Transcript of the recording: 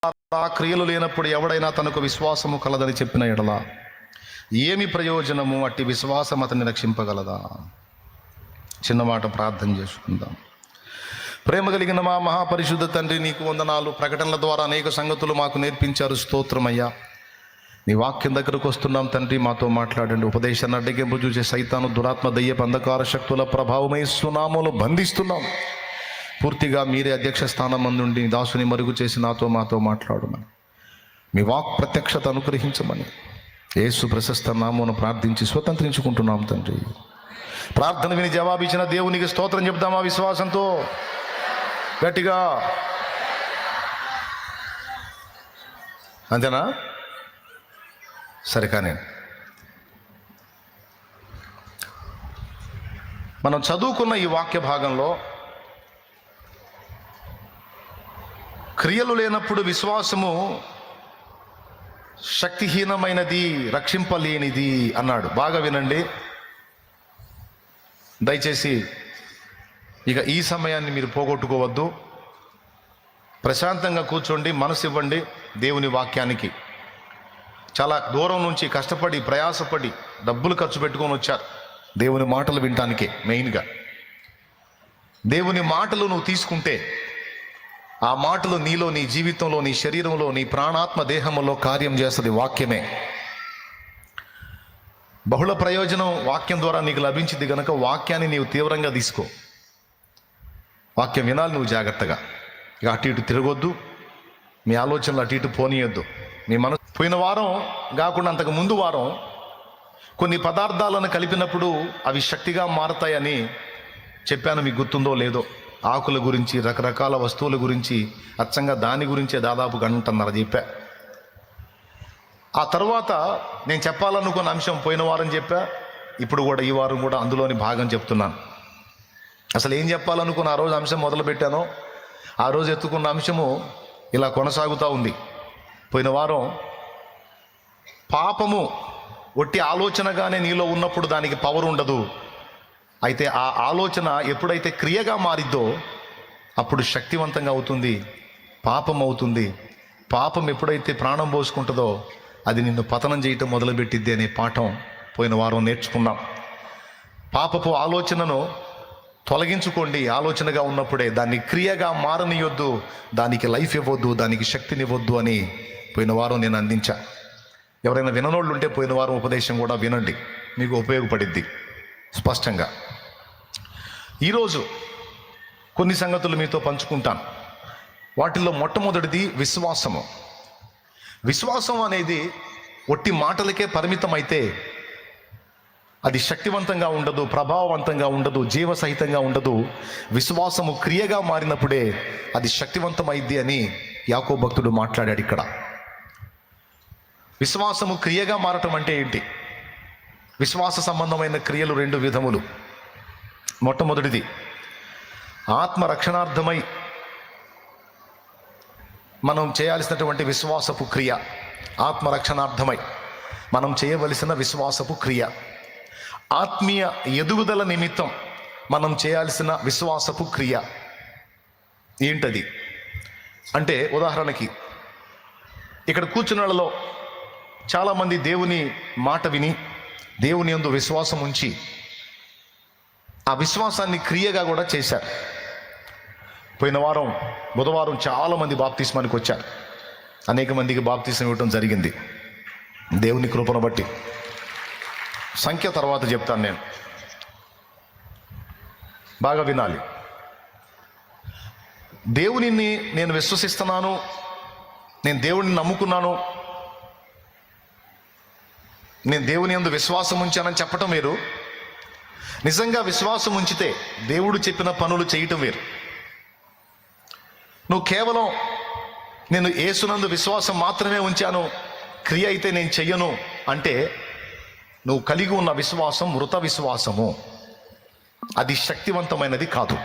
ఆ క్రియలు లేనప్పుడు ఎవడైనా తనకు విశ్వాసము కలదని చెప్పిన ఎడల ఏమి ప్రయోజనము? అట్టి విశ్వాసం అతన్ని రక్షింపగలదా? చిన్నమాట ప్రార్థన చేసుకుందాం. ప్రేమ కలిగిన మా మహాపరిశుద్ధ తండ్రి, నీకు వందనాలు. ప్రకటనల ద్వారా అనేక సంగతులు మాకు నేర్పించారు. స్తోత్రమయ్యా. నీ వాక్యం దగ్గరకు వస్తున్నాం తండ్రి, మాతో మాట్లాడండి. ఉపదేశాన్ని అడ్డగింపు చూసే సైతాను, దురాత్మ, దయ్యపు అంధకార శక్తుల ప్రభావమై సునామములు బంధిస్తున్నాం. పూర్తిగా మీరే అధ్యక్ష స్థానం నుండి దాసుని మరుగు చేసి మాతో మాట్లాడమని, మీ వాక్ ప్రత్యక్షత అనుగ్రహించమని యేసు ప్రశస్త నామమున ప్రార్థించి స్వతంత్రించుకుంటున్నాం తండ్రి. ప్రార్థన విని జవాబిచ్చిన దేవునికి స్తోత్రం చెప్దామా విశ్వాసంతో గట్టిగా? అంతేనా? సరే. కానీ మనం చదువుకున్న ఈ వాక్య భాగంలో క్రియలు లేనప్పుడు విశ్వాసము శక్తిహీనమైనది, రక్షింపలేనిది అన్నాడు. బాగా వినండి దయచేసి. ఇక ఈ సమయాన్ని మీరు పోగొట్టుకోవద్దు. ప్రశాంతంగా కూర్చోండి, మనసు ఇవ్వండి దేవుని వాక్యానికి. చాలా దూరం నుంచి కష్టపడి ప్రయాసపడి డబ్బులు ఖర్చు పెట్టుకొని వచ్చారు దేవుని మాటలు వినటానికే. మెయిన్గా దేవుని మాటలు నువ్వు తీసుకుంటే ఆ మాటలు నీలో, నీ జీవితంలో, నీ శరీరంలో, నీ ప్రాణాత్మ దేహంలో కార్యం చేస్తుంది వాక్యమే. బహుళ ప్రయోజనం వాక్యం ద్వారా నీకు లభించింది కనుక వాక్యాన్ని నీవు తీవ్రంగా తీసుకో. వాక్యం వినాలి నువ్వు జాగ్రత్తగా. ఇక అటు ఇటు తిరగొద్దు, మీ ఆలోచనలు అటు ఇటు పోనీయొద్దు. మీ మనసు పోయిన వారం కాకుండా అంతకు ముందు వారం కొన్ని పదార్థాలను కలిపినప్పుడు అవి శక్తిగా మారతాయని చెప్పాను, మీకు గుర్తుందో లేదో. ఆకుల గురించి, రకరకాల వస్తువుల గురించి, అచ్చంగా దాని గురించే దాదాపు గంటన్నర చెప్పా. ఆ తర్వాత నేను చెప్పాలనుకున్న అంశం పోయిన వారం చెప్పా, ఇప్పుడు కూడా ఈ వారం కూడా అందులోని భాగం చెప్తున్నాను. అసలు ఏం చెప్పాలనుకున్న ఆ రోజు అంశం మొదలుపెట్టానో ఆ రోజు ఎత్తుకున్న అంశము ఇలా కొనసాగుతూ ఉంది. పోయిన వారం పాపము ఒట్టి ఆలోచనగానే నీలో ఉన్నప్పుడు దానికి పవర్ ఉండదు. అయితే ఆ ఆలోచన ఎప్పుడైతే క్రియగా మారిద్దో అప్పుడు శక్తివంతంగా అవుతుంది, పాపం అవుతుంది. పాపం ఎప్పుడైతే ప్రాణం పోసుకుంటుందో అది నిన్ను పతనం చేయటం మొదలుపెట్టిద్ది అనే పాఠం పోయిన వారం నేర్చుకున్నాం. పాపపు ఆలోచనను తొలగించుకోండి. ఆలోచనగా ఉన్నప్పుడే దాన్ని క్రియగా మారనియొద్దు, దానికి లైఫ్ ఇవ్వద్దు, దానికి శక్తినివ్వద్దు అని పోయిన వారం నేను అందించా. ఎవరైనా విననోళ్ళు ఉంటే పోయిన వారం ఉపదేశం కూడా వినండి, మీకు ఉపయోగపడిద్ది స్పష్టంగా. ఈరోజు కొన్ని సంగతులు మీతో పంచుకుంటాను. వాటిల్లో మొట్టమొదటిది విశ్వాసము. విశ్వాసం అనేది ఒట్టి మాటలకే పరిమితమైతే అది శక్తివంతంగా ఉండదు, ప్రభావవంతంగా ఉండదు, జీవసహితంగా ఉండదు. విశ్వాసము క్రియగా మారినప్పుడే అది శక్తివంతమైద్ది అని యాకోబు భక్తుడు మాట్లాడాడు ఇక్కడ. విశ్వాసము క్రియగా మారటం అంటే ఏంటి? విశ్వాస సంబంధమైన క్రియలు రెండు విధములు. మొట్టమొదటిది ఆత్మరక్షణార్థమై మనం చేయాల్సినటువంటి విశ్వాసపు క్రియ. ఆత్మరక్షణార్థమై మనం చేయవలసిన విశ్వాసపు క్రియ. ఆత్మీయ ఎదుగుదల నిమిత్తం మనం చేయాల్సిన విశ్వాసపు క్రియ ఏంటది అంటే, ఉదాహరణకి ఇక్కడ కూర్చున్న వాళ్ళలో చాలామంది దేవుని మాట విని దేవుని యందు విశ్వాసం ఉంచి ఆ విశ్వాసాన్ని క్రియగా కూడా చేశారు. పోయిన వారం బుధవారం చాలామంది బాప్తిస్మానికి వచ్చారు. అనేక మందికి బాప్తిస్మం ఇవ్వటం జరిగింది దేవుని కృపను బట్టి. సంఖ్య తర్వాత చెప్తాను. బాగా వినాలి. దేవునిని నేను విశ్వసిస్తున్నాను, నేను దేవుడిని నమ్ముకున్నాను, నేను దేవుని యందు విశ్వాసం ఉంచానని చెప్పటం వేరు. నిజంగా విశ్వాసం ఉంచితే దేవుడు చెప్పిన పనులు చేయటం వేరు. నువ్వు కేవలం నేను యేసునందు విశ్వాసం మాత్రమే ఉంచాను, క్రియ అయితే నేను చెయ్యను అంటే నువ్వు కలిగి ఉన్న విశ్వాసం మృత విశ్వాసము, అది శక్తివంతమైనది కాదు.